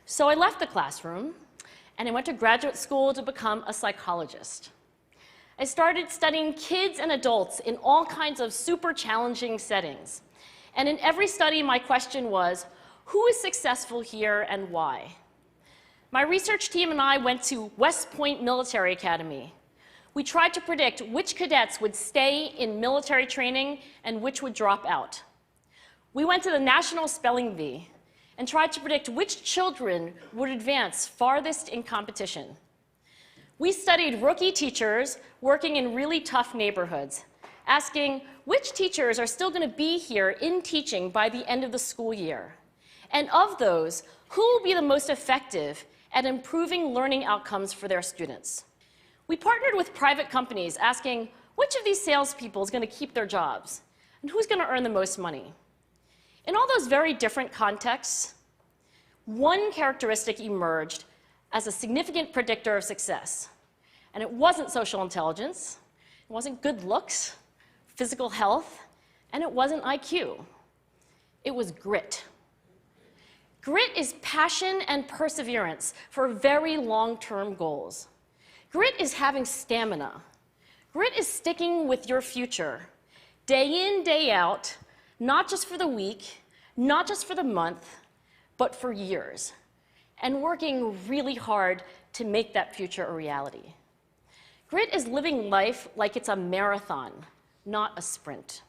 So I left the classroom and I went to graduate school to become a psychologist. I started studying kids and adults in all kinds of super challenging settings. And in every study, my question was, who is successful here and why? My research team and I went to West Point Military Academy. We tried to predict which cadets would stay in military training and which would drop out. We went to the National Spelling Bee and tried to predict which children would advance farthest in competition. We studied rookie teachers working in really tough neighborhoods, asking which teachers are still going to be here in teaching by the end of the school year. And of those, who will be the most effective at improving learning outcomes for their students? We partnered with private companies, asking which of these salespeople is going to keep their jobs and who's going to earn the most money. In all those very different contexts, one characteristic emerged as a significant predictor of success. And it wasn't social intelligence, it wasn't good looks, physical health, and it wasn't IQ. It was grit. Grit is passion and perseverance for very long-term goals. Grit is having stamina. Grit is sticking with your future, day in, day out, not just for the week, not just for the month, but for years, and working really hard to make that future a reality. Grit is living life like it's a marathon, not a sprint.